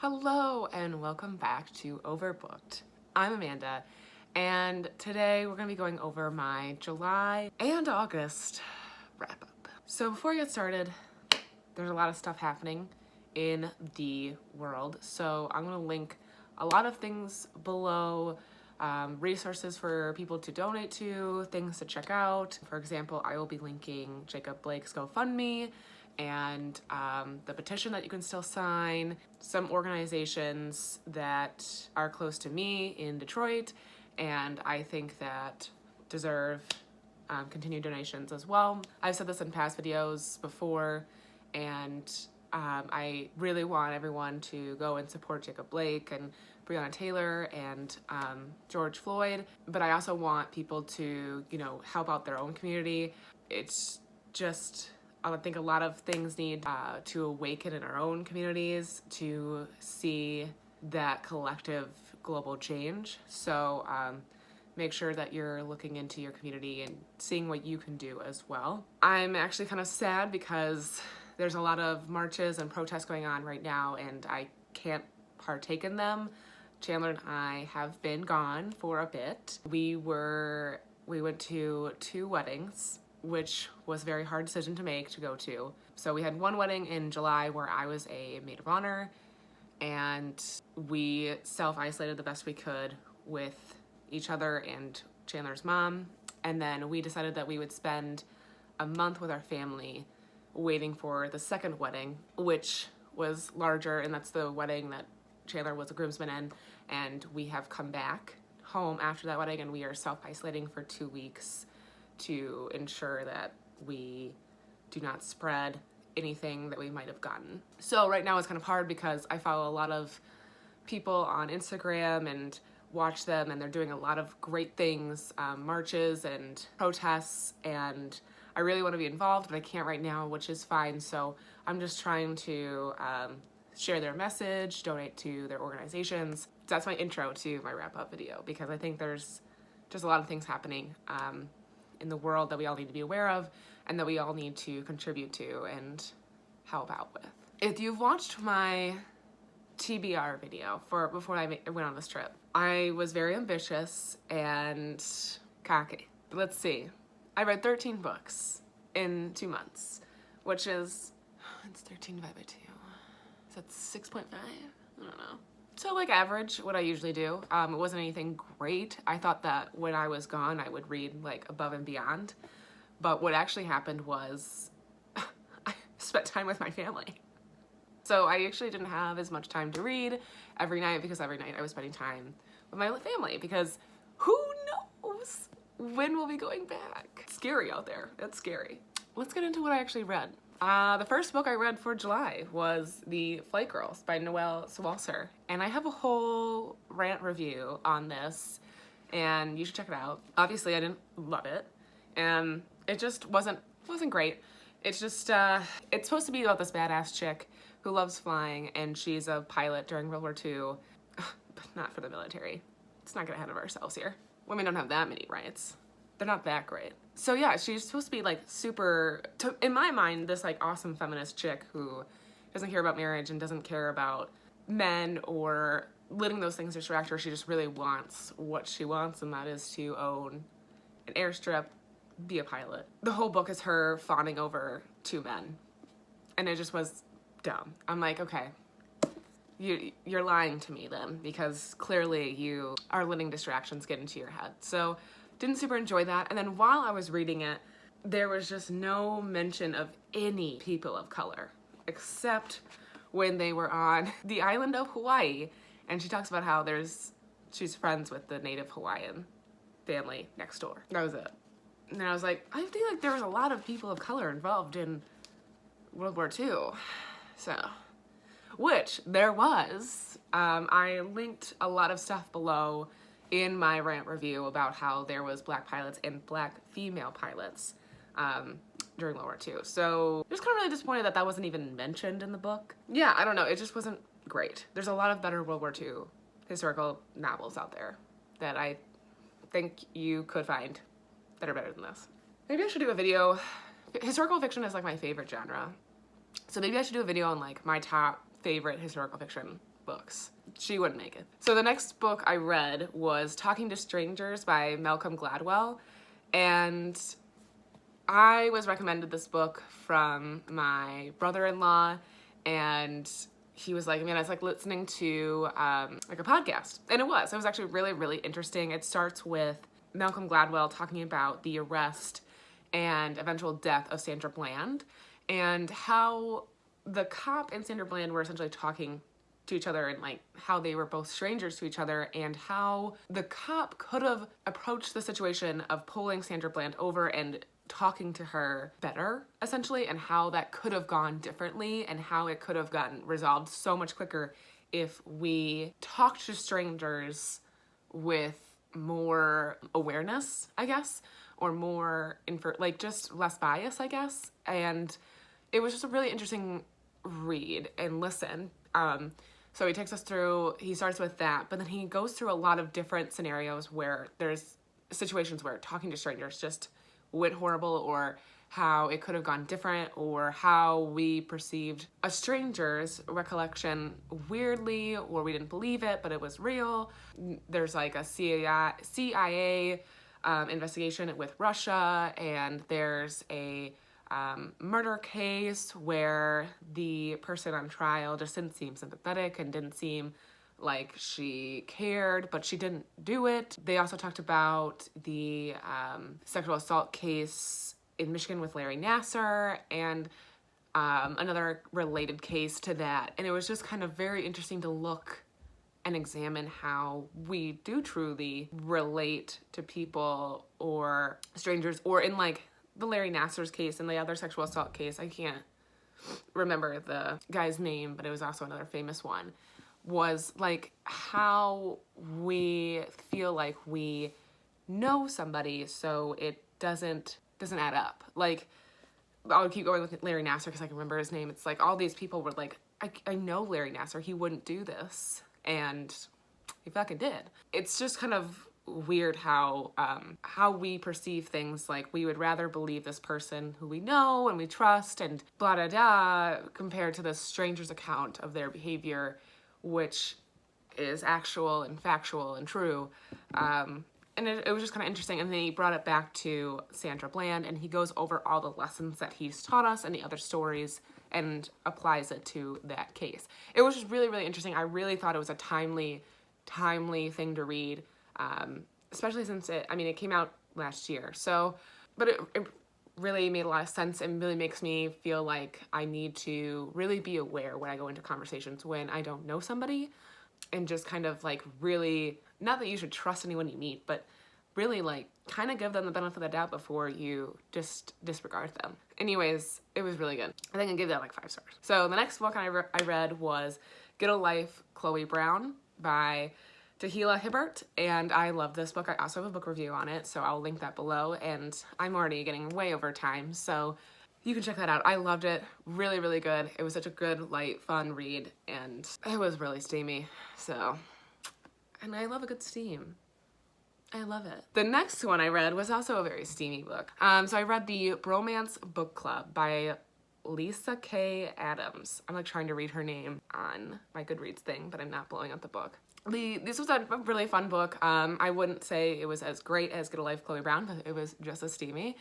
Hello and welcome back to Overbooked. I'm Amanda and today we're going to be going over my July and August wrap-up. So before we get started, there's a lot of stuff happening in the world. So I'm going to link a lot of things below, resources for people to donate to, things to check out. For example, I will be linking Jacob Blake's GoFundMe and the petition that you can still sign, some organizations that are close to me in Detroit and I think that deserve continued donations as well. I've said this in past videos before, and I really want everyone to go and support Jacob Blake and Breonna Taylor and George Floyd, but I also want people to, help out their own community. It's just, I think a lot of things need to awaken in our own communities to see that collective global change. So make sure that you're looking into your community and seeing what you can do as well. I'm actually kind of sad because there's a lot of marches and protests going on right now and I can't partake in them. Chandler and I have been gone for a bit. We went to 2 weddings, which was a very hard decision to make to go to. So we had one wedding in July where I was a maid of honor and we self-isolated the best we could with each other and Chandler's mom. And then we decided that we would spend a month with our family waiting for the second wedding, which was larger, and that's the wedding that Chandler was a groomsman in. And we have come back home after that wedding and we are self-isolating for 2 weeks to ensure that we do not spread anything that we might have gotten. So right now it's kind of hard because I follow a lot of people on Instagram and watch them, and they're doing a lot of great things, marches and protests, and I really want to be involved, but I can't right now, which is fine. So I'm just trying to share their message, donate to their organizations. That's my intro to my wrap-up video because I think there's just a lot of things happening in the world that we all need to be aware of and that we all need to contribute to and help out with. If you've watched my TBR video before I went on this trip, I was very ambitious and cocky. Let's see. I read 13 books in 2 months, which is, it's 13 divided by 2. Is that 6.5? I don't know. So like average, what I usually do. It wasn't anything great. I thought that when I was gone, I would read like above and beyond. But what actually happened was I spent time with my family. So I actually didn't have as much time to read every night because every night I was spending time with my family because who knows when we'll be going back. It's scary out there. It's scary. Let's get into what I actually read. The first book I read for July was The Flight Girls by Noelle. And I have a whole rant review on this and you should check it out. Obviously I didn't love it and it just wasn't great. It's just, it's supposed to be about this badass chick who loves flying and she's a pilot during World War II, but not for the military. Let's not get ahead of ourselves here. Women don't have that many rights. They're not that great. So yeah, she's supposed to be like super, in my mind, this like awesome feminist chick who doesn't care about marriage and doesn't care about men or letting those things distract her. She just really wants what she wants, and that is to own an airstrip, be a pilot. The whole book is her fawning over 2 men, and it just was dumb. I'm like, okay, you're lying to me then, because clearly you are letting distractions get into your head. So didn't super enjoy that. And then while I was reading it, there was just no mention of any people of color except when they were on the island of Hawaii, and she talks about how she's friends with the native Hawaiian family next door. That was it. And then I was like, I feel like there was a lot of people of color involved in World War II. So, which there was. I linked a lot of stuff below in my rant review about how there was black pilots and black female pilots during World War II. So just kind of really disappointed that that wasn't even mentioned in the book. Yeah, I don't know. It just wasn't great. There's a lot of better World War II historical novels out there that I think you could find that are better than this. Maybe I should do a video. Historical fiction is like my favorite genre. So maybe I should do a video on like my top favorite historical fiction books. She wouldn't make it. So the next book I read was Talking to Strangers by Malcolm Gladwell, and I was recommended this book from my brother-in-law, and he was like, man, it's like listening to like a podcast. And it was actually really, really interesting. It starts with Malcolm Gladwell talking about the arrest and eventual death of Sandra Bland, and how the cop and Sandra Bland were essentially talking to each other, and like how they were both strangers to each other, and how the cop could have approached the situation of pulling Sandra Bland over and talking to her better, essentially, and how that could have gone differently, and how it could have gotten resolved so much quicker if we talked to strangers with more awareness, I guess, or more like just less bias, I guess. And it was just a really interesting read and listen. So he takes us through, he starts with that, but then he goes through a lot of different scenarios where there's situations where talking to strangers just went horrible, or how it could have gone different, or how we perceived a stranger's recollection weirdly, or we didn't believe it, but it was real. There's like a CIA investigation with Russia, and there's a murder case where the person on trial just didn't seem sympathetic and didn't seem like she cared, but she didn't do it. They also talked about the sexual assault case in Michigan with Larry Nassar, and another related case to that. And it was just kind of very interesting to look and examine how we do truly relate to people or strangers, or in like the Larry Nassar's case and the other sexual assault case. I can't remember the guy's name, but it was also another famous one. Was like how we feel like we know somebody, so it doesn't add up. Like, I'll keep going with Larry Nassar because I can remember his name. It's like all these people were like, I know Larry Nassar, he wouldn't do this, and he fucking did. It's just kind of weird how we perceive things. Like, we would rather believe this person who we know and we trust and blah da da, compared to this stranger's account of their behavior, which is actual and factual and true. And it was just kind of interesting. And then he brought it back to Sandra Bland, and he goes over all the lessons that he's taught us and the other stories and applies it to that case. It was just really, really interesting. I really thought it was a timely thing to read, especially since it came out last year. So, but it really made a lot of sense and really makes me feel like I need to really be aware when I go into conversations when I don't know somebody, and just kind of like really, not that you should trust anyone you meet, but really like kind of give them the benefit of the doubt before you just disregard them. Anyways, it was really good. I think I gave that like 5 stars. So the next book I read was Get a Life, Chloe Brown by Talia Hibbert, and I love this book. I also have a book review on it, so I'll link that below, and I'm already getting way over time, so you can check that out. I loved it. Really, really good. It was such a good, light, fun read, and it was really steamy, so, and I love a good steam. I love it. The next one I read was also a very steamy book. So I read the Bromance book club by Lyssa K. Adams. I'm like trying to read her name on my Goodreads thing, but I'm not blowing up the book. This was a really fun book. I wouldn't say it was as great as Get a Life, Chloe Brown, but it was just as steamy.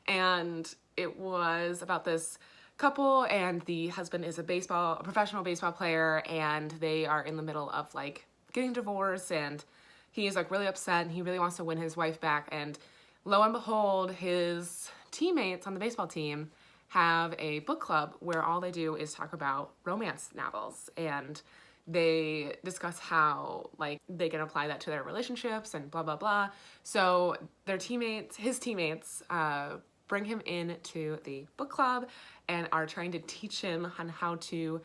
And it was about this couple, and the husband is a professional baseball player, and they are in the middle of like getting divorced, and he's like really upset, and he really wants to win his wife back. And lo and behold, his teammates on the baseball team have a book club where all they do is talk about romance novels, and they discuss how like they can apply that to their relationships and blah blah blah. So his teammates bring him into the book club and are trying to teach him on how to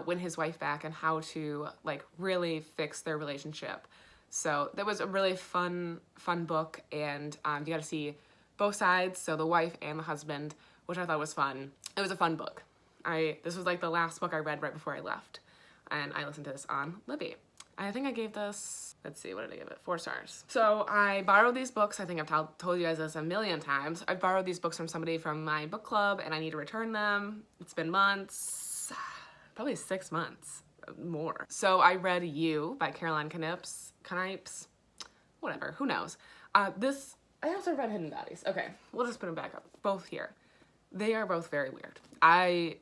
win his wife back and how to like really fix their relationship. So that was a really fun book, and you got to see both sides, so the wife and the husband, which I thought was fun. It was a fun book. This was like the last book I read right before I left, and I listened to this on Libby. I think I gave this, let's see, what did I give it? 4 stars. So I borrowed these books. I think I've told you guys this a million times. I borrowed these books from somebody from my book club, and I need to return them. It's been months, probably 6 months. more. So I read You by Caroline Knipes, whatever, who knows. I also read Hidden Bodies. Okay, we'll just put them back up, both here. They are both very weird. I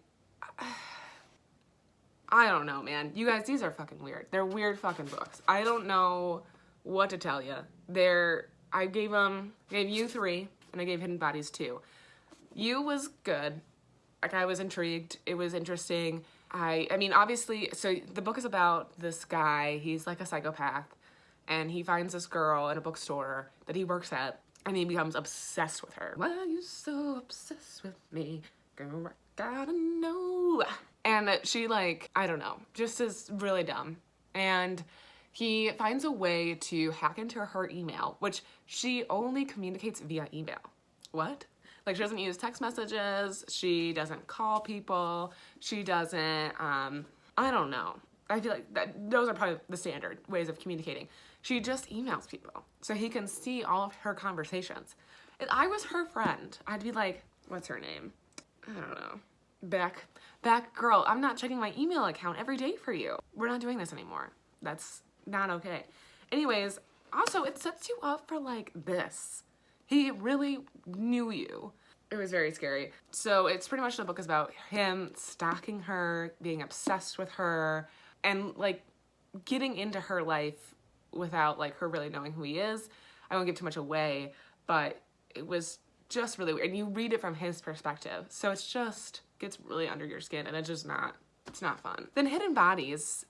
don't know, man. You guys, these are fucking weird. They're weird fucking books. I don't know what to tell you. I gave You 3, and I gave Hidden Bodies 2. You was good. Like, I was intrigued. It was interesting. I mean, obviously, so the book is about this guy. He's like a psychopath, and he finds this girl in a bookstore that he works at, and he becomes obsessed with her. Why are you so obsessed with me? Girl, I gotta know. And she, like, I don't know, just is really dumb. And he finds a way to hack into her email, which she only communicates via email. What? Like, she doesn't use text messages. She doesn't call people. She doesn't, I don't know. I feel like those are probably the standard ways of communicating. She just emails people so he can see all of her conversations. If I was her friend, I'd be like, what's her name? I don't know. Back girl, I'm not checking my email account every day for you. We're not doing this anymore. That's not okay. Anyways, also it sets you up for like this. He really knew you. It was very scary. So it's pretty much the book is about him stalking her, being obsessed with her, and like getting into her life without like her really knowing who he is. I won't give too much away, but it was just really weird. And you read it from his perspective. So it's just gets really under your skin, and it's not fun. Then Hidden Bodies,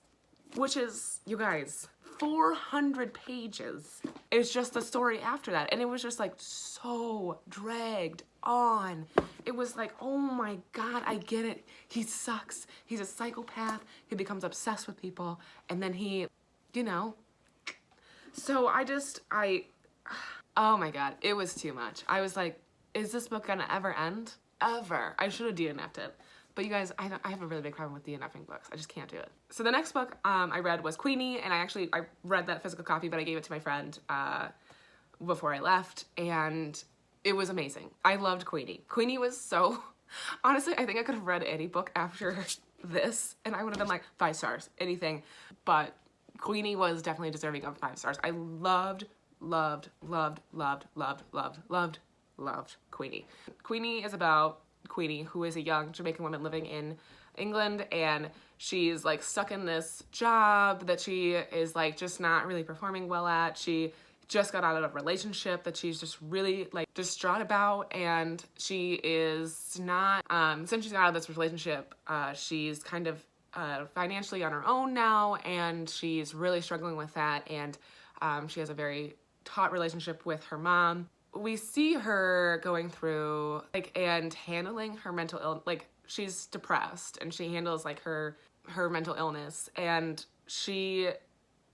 which is, you guys, 400 pages. It's just the story after that. And it was just like so dragged on. It was like, oh my God, I get it. He sucks. He's a psychopath. He becomes obsessed with people. And then he, you know. So oh my God, it was too much. I was like, is this book gonna ever end? Ever. I should have DNF'd it. But you guys, I have a really big problem with DNFing books. I just can't do it. So the next book I read was Queenie, and I read that physical copy, but I gave it to my friend before I left, and it was amazing. I loved Queenie. Queenie was so, honestly, I think I could have read any book after this, and I would have been like 5 stars, anything. But Queenie was definitely deserving of 5 stars. I loved Queenie. Queenie is about Queenie, who is a young Jamaican woman living in England, and she's like stuck in this job that she is like just not really performing well at. She just got out of a relationship that she's just really like distraught about, and she is not, since she's got out of this relationship, she's kind of financially on her own now, and she's really struggling with that, and she has a very taut relationship with her mom. We see her going through like and handling her mental illness. Like, she's depressed and she handles like her mental illness, and she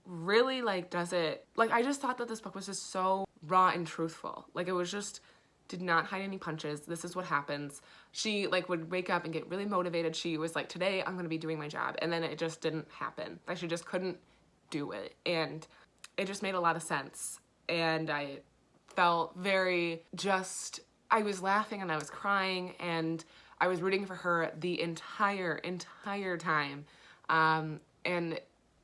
really like does it. Like, I just thought that this book was just so raw and truthful. Like, it was just did not hide any punches. This is what happens. She like would wake up and get really motivated. She was like, today I'm going to be doing my job, and then it just didn't happen. Like, she just couldn't do it, and it just made a lot of sense. And I felt very just, I was laughing and I was crying, and I was rooting for her the entire time. And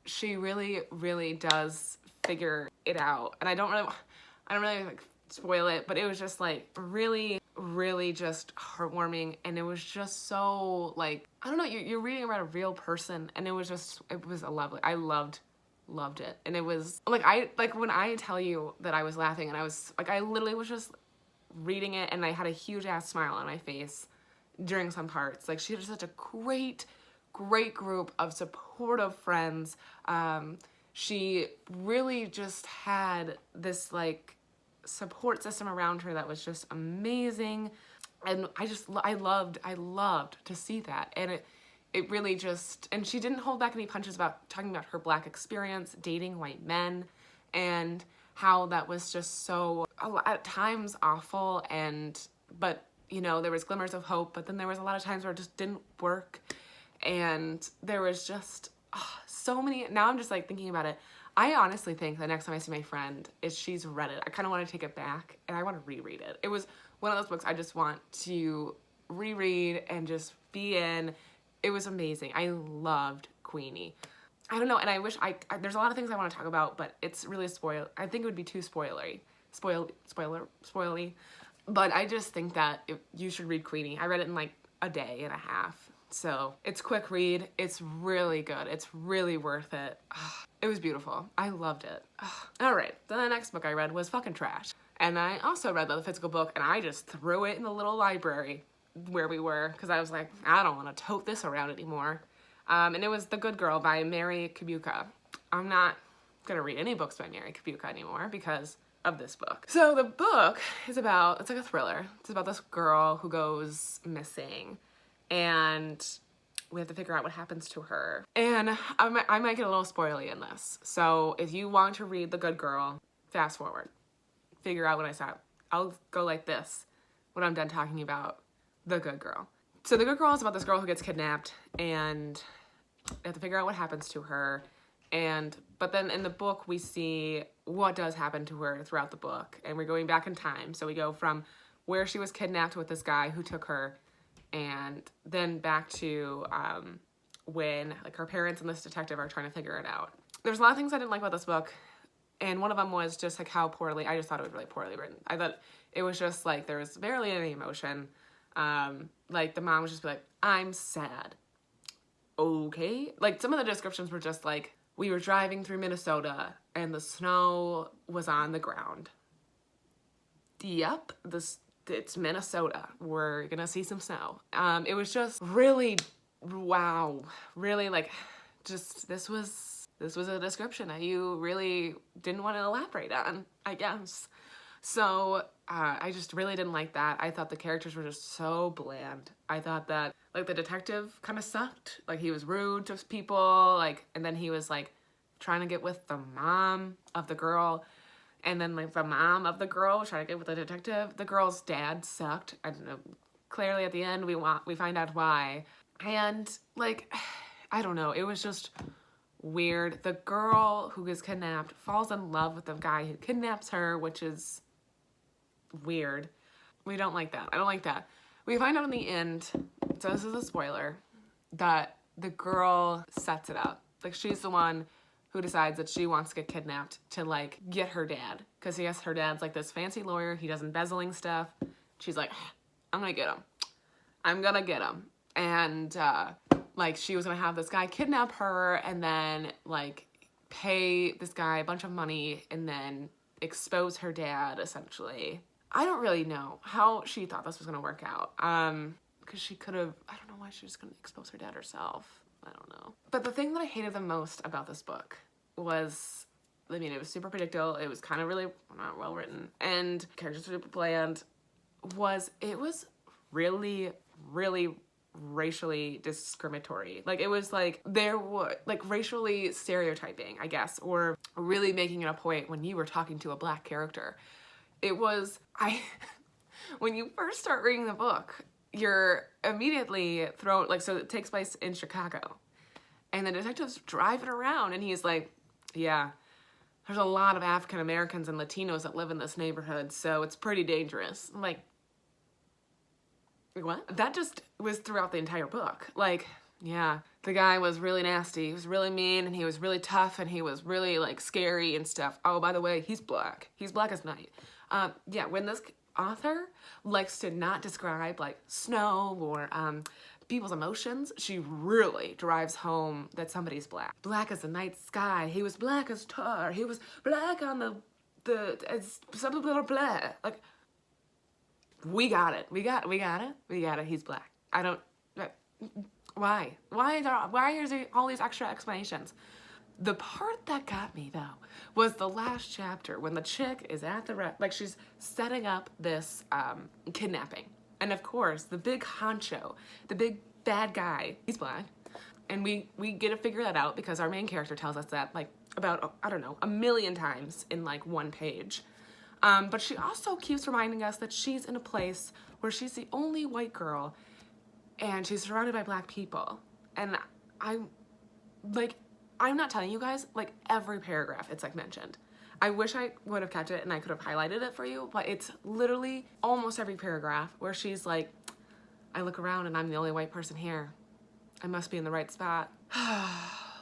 she really, really does figure it out. And I don't really like spoil it, but it was just like really, really just heartwarming. And it was just so like, I don't know, you're reading about a real person, and it was a lovely, I loved it. And it was like, when I tell you that I was laughing, and I was like, I literally was just reading it, and I had a huge ass smile on my face during some parts. Like, she had such a great group of supportive friends. She really just had this like support system around her that was just amazing, and I loved to see that. And it really just, and she didn't hold back any punches about talking about her Black experience, dating white men, and how that was just so, at times, awful, but, you know, there was glimmers of hope, but then there was a lot of times where it just didn't work, and there was just so many, now I'm just, like, thinking about it. I honestly think the next time I see my friend is she's read it. I kind of want to take it back, and I want to reread it. It was one of those books I just want to reread and just be in, It was amazing. I loved Queenie. I don't know, and I wish there's a lot of things I want to talk about, but it's really I think it would be too spoilery. Spoily. But I just think that you should read Queenie. I read it in like a day and a half. So it's a quick read. It's really good. It's really worth it. It was beautiful. I loved it. All right, the next book I read was fucking trash. And I also read the physical book, and I just threw it in the little library where we were, because I was like, I don't want to tote this around anymore. And it was The Good Girl by Mary Kubica. I'm not gonna read any books by Mary Kubica anymore because of this book. So the book is about, it's like a thriller. It's about this girl who goes missing, and we have to figure out what happens to her. And I might get a little spoily in this. So if you want to read The Good Girl, fast forward. Figure out what I said. I'll go like this when I'm done talking about The Good Girl. So The Good Girl is about this girl who gets kidnapped, and they have to figure out what happens to her. But then in the book, we see what does happen to her throughout the book. And we're going back in time. So we go from where she was kidnapped with this guy who took her, and then back to when like her parents and this detective are trying to figure it out. There's a lot of things I didn't like about this book. And one of them was just like how poorly, I just thought it was really poorly written. I thought it was just like, there was barely any emotion. Like the mom was just like, I'm sad. Okay. Like some of the descriptions were just like, we were driving through Minnesota and the snow was on the ground. Yep, it's Minnesota. We're gonna see some snow. It was just really, wow, really like, just this was a description that you really didn't want to elaborate on, I guess. So I just really didn't like that. I thought the characters were just so bland. I thought that like the detective kind of sucked. Like he was rude to people, like, and then he was like trying to get with the mom of the girl, and then like the mom of the girl was trying to get with the detective. The girl's dad sucked. I don't know. Clearly at the end we find out why. And like, I don't know. It was just weird. The girl who gets kidnapped falls in love with the guy who kidnaps her, which is weird. We don't like that. I don't like that. We find out in the end, so this is a spoiler, that the girl sets it up. Like she's the one who decides that she wants to get kidnapped to like get her dad. Because he has her dad's like this fancy lawyer. He does embezzling stuff. She's like, I'm gonna get him. I'm gonna get him. And like she was gonna have this guy kidnap her and then like pay this guy a bunch of money and then expose her dad essentially. I don't really know how she thought this was gonna work out. Because she could have, I don't know why she was gonna expose her dad herself. I don't know. But the thing that I hated the most about this book was, I mean, it was super predictable. It was kind of really not well written, and characters were super bland. It was really, really racially discriminatory. Like it was like there was like racially stereotyping, I guess, or really making it a point when you were talking to a black character. It was, when you first start reading the book, you're immediately thrown, like, so it takes place in Chicago. And the detective's driving around and he's like, yeah, there's a lot of African Americans and Latinos that live in this neighborhood, so it's pretty dangerous. I'm like, what? That just was throughout the entire book. Like, yeah, the guy was really nasty. He was really mean and he was really tough and he was really like scary and stuff. Oh, by the way, he's black. He's black as night. Yeah, when this author likes to not describe like snow or people's emotions, she really drives home that somebody's black. Black as the night sky. He was black as tar. He was black on as something little blah. Like, we got it. We got it. He's black. I don't. Why? Why are there all these extra explanations? The part that got me though was the last chapter when the chick is at the like she's setting up this kidnapping, and of course the big honcho, the big bad guy, he's black, and we get to figure that out because our main character tells us that like about, I don't know, 1,000,000 times in like one page. But she also keeps reminding us that she's in a place where she's the only white girl and she's surrounded by black people. And I'm not telling you guys, like every paragraph it's like mentioned. I wish I would have kept it and I could have highlighted it for you, but it's literally almost every paragraph where she's like, I look around and I'm the only white person here. I must be in the right spot.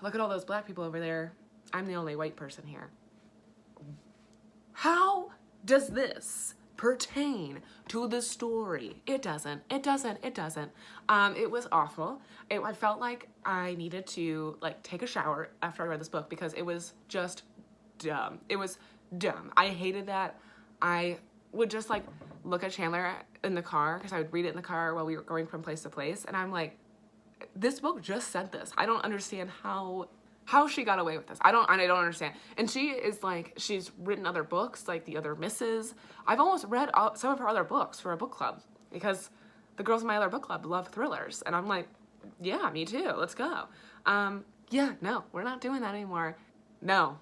Look at all those black people over there. I'm the only white person here. How does this pertain to the story? It doesn't. It doesn't. It doesn't. It was awful. I felt like I needed to like take a shower after I read this book because it was just dumb. It was dumb. I hated that. I would just like look at Chandler in the car because I would read it in the car while we were going from place to place, and I'm like, this book just said this. I don't understand how she got away with this. I don't understand. And she is like, she's written other books, like The Other Misses. I've almost read some of her other books for a book club because the girls in my other book club love thrillers. And I'm like, yeah, me too. Let's go. Yeah, no, we're not doing that anymore. No,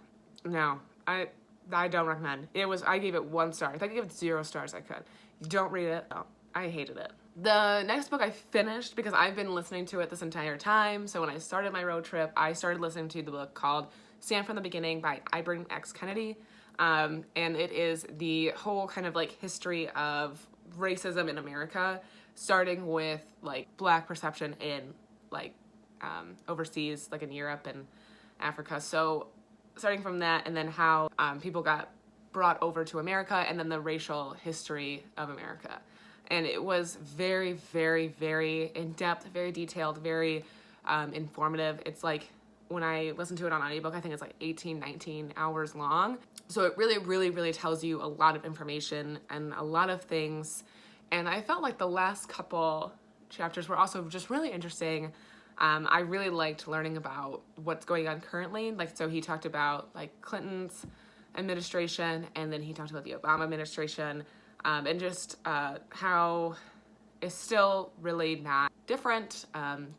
I don't recommend. I gave it 1 star. If I could give it 0 stars, I could. You don't read it. Oh, I hated it. The next book I finished because I've been listening to it this entire time. So when I started my road trip, I started listening to the book called Stand from the Beginning by Ibram X. Kendi. And it is the whole kind of like history of racism in America, starting with like black perception in like overseas, like in Europe and Africa. So starting from that, and then how people got brought over to America, and then the racial history of America. And it was very, very, very in-depth, very detailed, very informative. It's like, when I listened to it on audiobook, I think it's like 18, 19 hours long. So it really, really, really tells you a lot of information and a lot of things. And I felt like the last couple chapters were also just really interesting. I really liked learning about what's going on currently. Like, so he talked about like Clinton's administration, and then he talked about the Obama administration. And just how it's still really not different.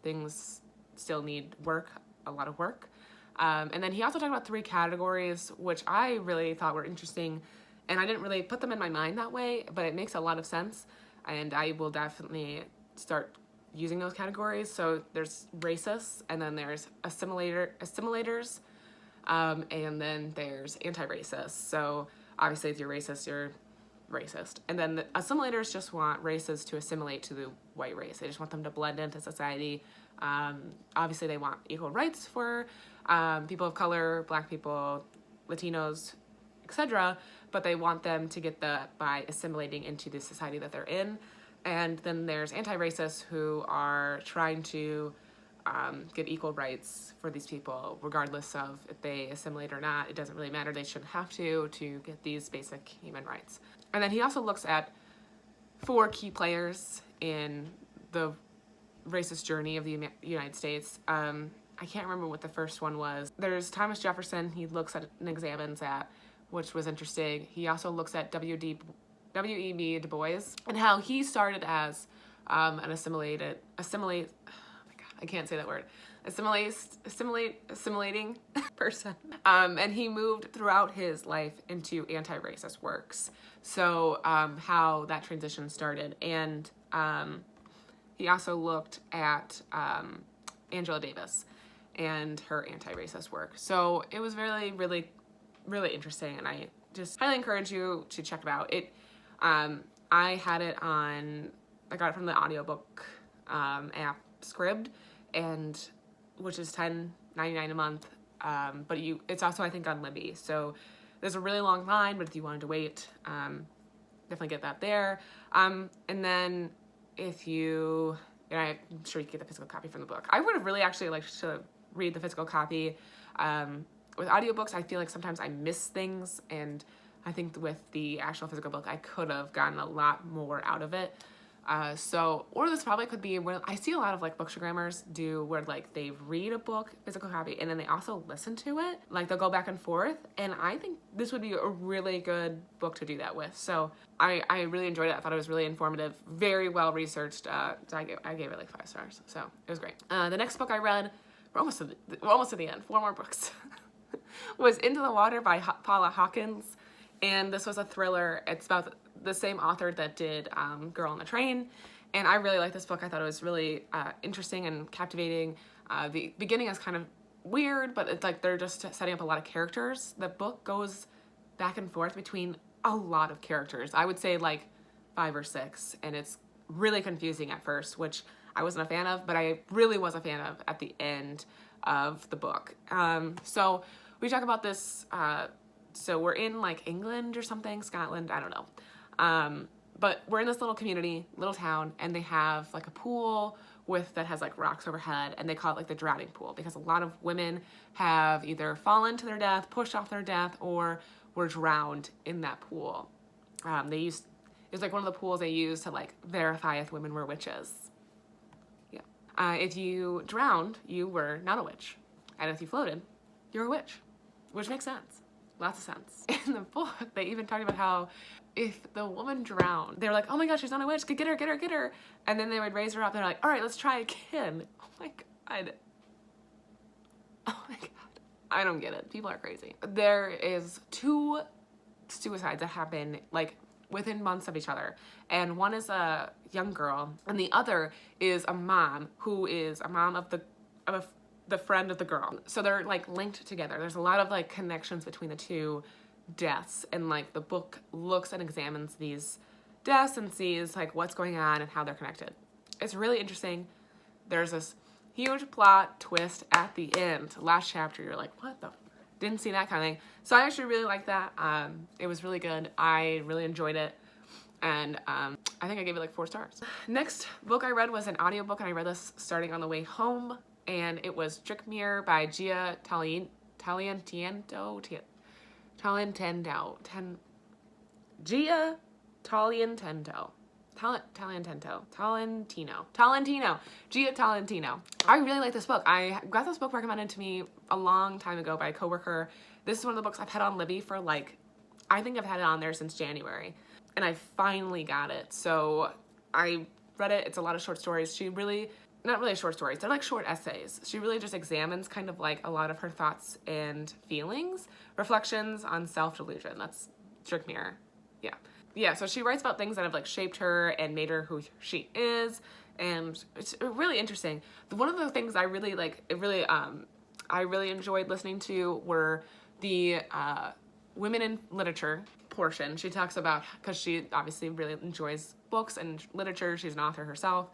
Things still need work, a lot of work. And then he also talked about 3 categories, which I really thought were interesting. And I didn't really put them in my mind that way, but it makes a lot of sense. And I will definitely start using those categories. So there's racists, and then there's assimilators, and then there's anti-racist. So obviously if you're racist, you're racist. And then the assimilators just want races to assimilate to the white race. They just want them to blend into society. Obviously they want equal rights for people of color, black people, Latinos, etc. But they want them to get that by assimilating into the society that they're in. And then there's anti-racists who are trying to give equal rights for these people, regardless of if they assimilate or not. It doesn't really matter. They shouldn't have to get these basic human rights. And then he also looks at 4 key players in the racist journey of the United States. I can't remember what the first one was. There's Thomas Jefferson. He looks at and examines that, which was interesting. He also looks at W.E.B. Du Bois and how he started as an assimilating person. And he moved throughout his life into anti-racist works. So how that transition started. And he also looked at Angela Davis and her anti-racist work. So it was really, really, really interesting. And I just highly encourage you to check it out. I had it on, I got it from the audiobook app Scribd, and which is $10.99 a month. But it's also, I think, on Libby. So there's a really long line, but if you wanted to wait, definitely get that there. And then if you, I'm sure you can get the physical copy from the book. I would have really actually liked to read the physical copy. With audiobooks, I feel like sometimes I miss things, and I think with the actual physical book, I could have gotten a lot more out of it. Or this probably could be where I see a lot of like bookstagrammers do where like they read a book, physical copy, and then they also listen to it. Like they'll go back and forth. And I think this would be a really good book to do that with. So I really enjoyed it. I thought it was really informative, very well researched. So I gave it like 5 stars. So it was great. The next book I read, we're almost to the end, 4 more books, was Into the Water by Paula Hawkins. And this was a thriller. It's about the same author that did Girl on the Train. And I really liked this book. I thought it was really interesting and captivating. The beginning is kind of weird, but it's like they're just setting up a lot of characters. The book goes back and forth between a lot of characters. I would say like 5 or 6. And it's really confusing at first, which I wasn't a fan of, but I really was a fan of at the end of the book. So we talk about this, so we're in like England or something, Scotland, I don't know. But we're in this little community, little town, and they have like a pool that has like rocks overhead, and they call it like the drowning pool because a lot of women have either fallen to their death, pushed off their death, or were drowned in that pool. It was like one of the pools they used to like verify if women were witches. Yeah. If you drowned, you were not a witch. And if you floated, you're a witch, which makes sense. Lots of sense. In the book, they even talked about how if the woman drowned, they were like, oh my gosh, she's not a witch, get her, get her, get her. And then they would raise her up, and they're like, all right, let's try again. Oh my God. Oh my God. I don't get it. People are crazy. There is 2 suicides that happen like within months of each other. And one is a young girl, and the other is a mom who is a mom of the friend of the girl. So they're like linked together. There's a lot of like connections between the 2 deaths, and like the book looks and examines these deaths and sees like what's going on and how they're connected. It's really interesting. There's this huge plot twist at the end. Last chapter, you're like, what the? Didn't see that coming. So I actually really liked that. It was really good. I really enjoyed it. And I think I gave it like 4 stars. Next book I read was an audiobook, and I read this starting on the way home. And it was Drakmir by Gia Tolentino. Gia Tolentino. I really like this book. I got this book recommended to me a long time ago by a coworker. This is one of the books I've had on Libby for like, I think I've had it on there since January. And I finally got it. So I read it. It's a lot of short stories. Not really short stories, they're like short essays. She really just examines kind of like a lot of her thoughts and feelings, reflections on self-delusion. That's Drakmir. Yeah, so she writes about things that have like shaped her and made her who she is, and it's really interesting. One of the things I really enjoyed listening to were the women in literature portion. She talks about, because she obviously really enjoys books and literature, she's an author herself.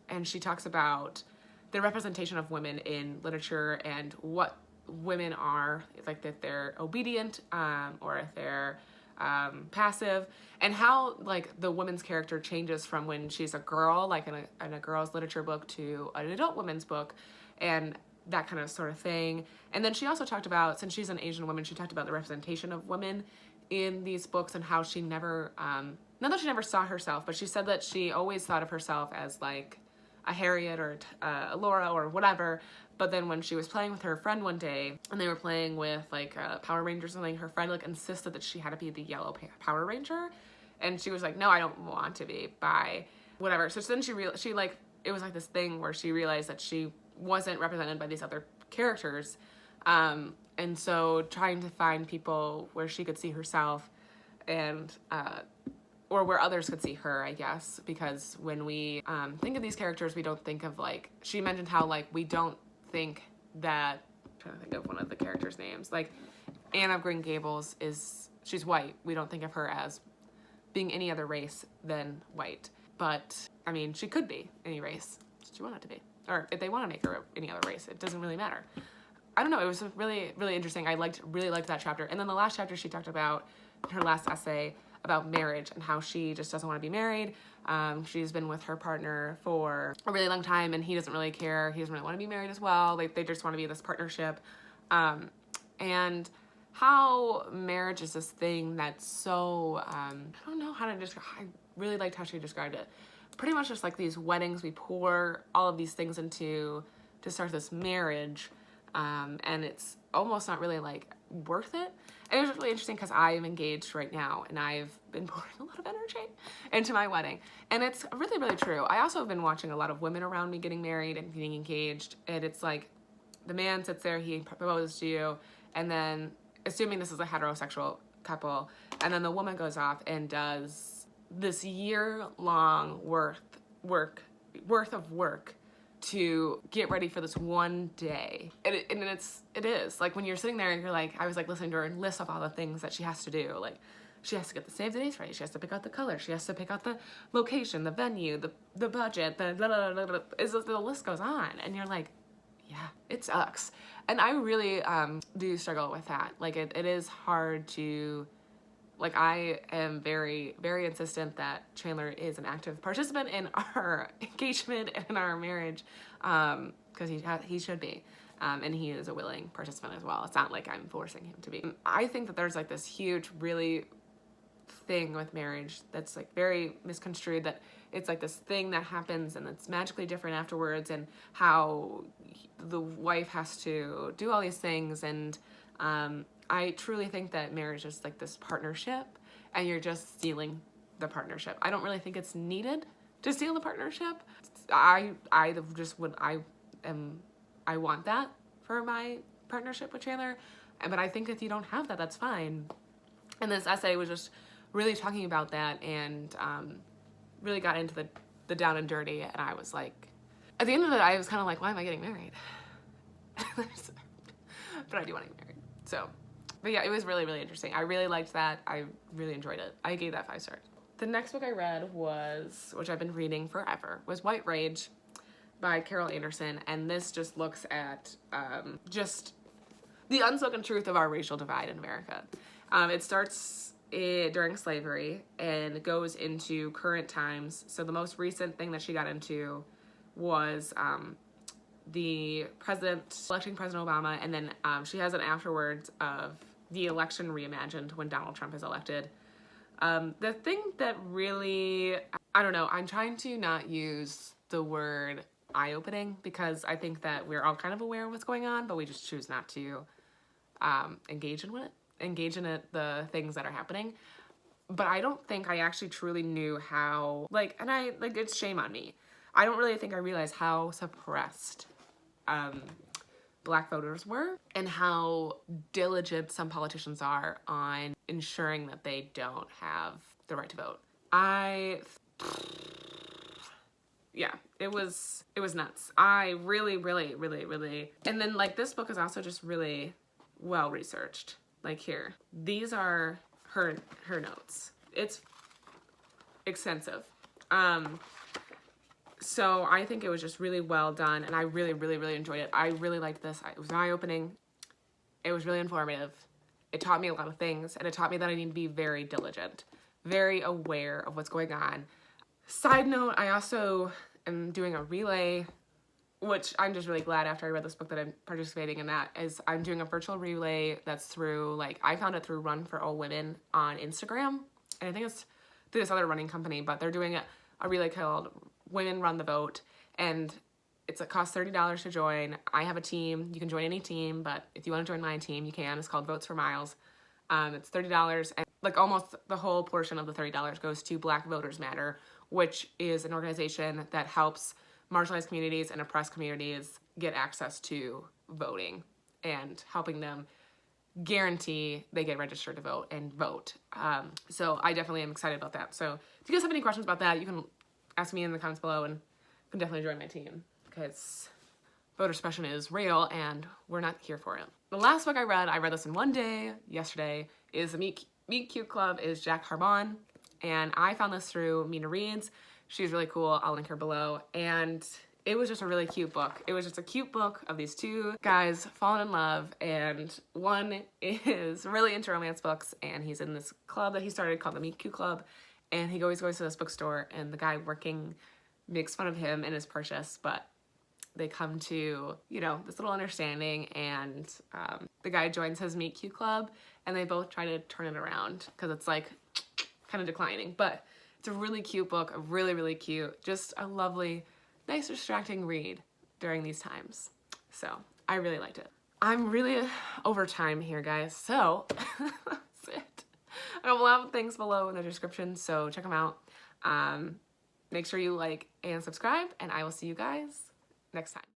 And she talks about the representation of women in literature and what women are, like that they're obedient or if they're passive, and how like the woman's character changes from when she's a girl, like in a girl's literature book, to an adult woman's book, and that kind of sort of thing. And then she also talked about, since she's an Asian woman, she talked about the representation of women in these books and how she never, not that she never saw herself, but she said that she always thought of herself as like a Harriet or a Laura or whatever. But then when she was playing with her friend one day, and they were playing with like Power Rangers or something, her friend like insisted that she had to be the yellow Power Ranger, and she was like, no, I don't want to be, by whatever. So then she like, it was like this thing where she realized that she wasn't represented by these other characters, and so trying to find people where she could see herself, and or where others could see her, I guess, because when we think of these characters, we don't think of like, she mentioned how like we don't think that, I'm trying to think of one of the characters' names, like Anne of Green Gables she's white. We don't think of her as being any other race than white, but I mean, she could be any race she wanted to be, or if they want to make her any other race, it doesn't really matter. I don't know, it was really, really interesting. I really liked that chapter. And then the last chapter, she talked about her last essay about marriage and how she just doesn't want to be married. She's been with her partner for a really long time, and he doesn't really care. He doesn't really want to be married as well. Like, they just want to be this partnership. And how marriage is this thing that's so, I don't know how to describe. I really liked how she described it. Pretty much just like these weddings, we pour all of these things into to start this marriage, and it's almost not really like worth it. And it was really interesting because I am engaged right now, and I've been pouring a lot of energy into my wedding, and it's really, really true. I also have been watching a lot of women around me getting married and getting engaged, and it's like the man sits there, he proposes to you, and then, assuming this is a heterosexual couple, and then the woman goes off and does this year-long worth of work to get ready for this one day. And it is like when you're sitting there and you're like, I was like listening to her and list off all the things that she has to do, like She has to get the save the dates right. She has to pick out the color. She has to pick out the location, the venue, the budget, the list goes on. And you're like, yeah, it sucks. And I really do struggle with that. Like, it is hard to, like, I am very, very insistent that Chandler is an active participant in our engagement and in our marriage, because he should be. And he is a willing participant as well. It's not like I'm forcing him to be. I think that there's like this huge, really thing with marriage that's like very misconstrued, that it's like this thing that happens and it's magically different afterwards, and how the wife has to do all these things. And I truly think that marriage is like this partnership, and you're just stealing the partnership. I don't really think it's needed to steal the partnership. I want that for my partnership with Chandler, but I think if you don't have that, that's fine. And this essay was just really talking about that, and really got into the down and dirty. And I was like, at the end of it, I was kind of like, why am I getting married? But I do want to get married. So, but yeah, it was really, really interesting. I really liked that. I really enjoyed it. I gave that 5 stars. The next book I read was, which I've been reading forever, was White Rage by Carol Anderson. And this just looks at just the unspoken truth of our racial divide in America. It starts during slavery and goes into current times. So the most recent thing that she got into was the electing President Obama, and then she has an afterwards of the election reimagined when Donald Trump is elected. The thing that really, I don't know, I'm trying to not use the word eye-opening, because I think that we're all kind of aware of what's going on, but we just choose not to engage in the things that are happening. But I don't think I actually truly knew how, it's shame on me. I don't really think I realized how suppressed Black voters were, and how diligent some politicians are on ensuring that they don't have the right to vote. Yeah, it was nuts. I really, and then like this book is also just really well researched. Like here, these are her notes. It's extensive. So I think it was just really well done, and I really enjoyed it. I really liked this. It was eye-opening. It was really informative. It taught me a lot of things, and it taught me that I need to be very diligent, very aware of what's going on. Side note, I also am doing a relay, which I'm just really glad after I read this book that I'm participating in that, is I'm doing a virtual relay that's through, I found it through Run for All Women on Instagram, and I think it's through this other running company, but they're doing a relay called Women Run the Vote, and it costs $30 to join. I have a team. You can join any team, but if you want to join my team, you can. It's called Votes for Miles. It's $30, and almost the whole portion of the $30 goes to Black Voters Matter, which is an organization that helps marginalized communities and oppressed communities get access to voting, and helping them guarantee they get registered to vote and vote. So I definitely am excited about that. So if you guys have any questions about that, you can ask me in the comments below, and you can definitely join my team, because voter suppression is real and we're not here for it. The last book I read this in one day yesterday, is the Meet Cute Club, is Jack Harbon, and I found this through Mina Reads. She's really cool. I'll link her below. And it was just a really cute book. It was just a cute book of these two guys falling in love, and one is really into romance books, and he's in this club that he started called the Meet Cute Club, and he always goes to this bookstore, and the guy working makes fun of him and his purchase, but they come to, this little understanding, and the guy joins his Meet Cute Club, and they both try to turn it around, because it's kind of declining. But it's a really cute book, really cute, just a lovely, nice, distracting read during these times. So I really liked it. I'm really over time here, guys, so that's it. I have a lot of things below in the description, so check them out. Make sure you like and subscribe, and I will see you guys next time.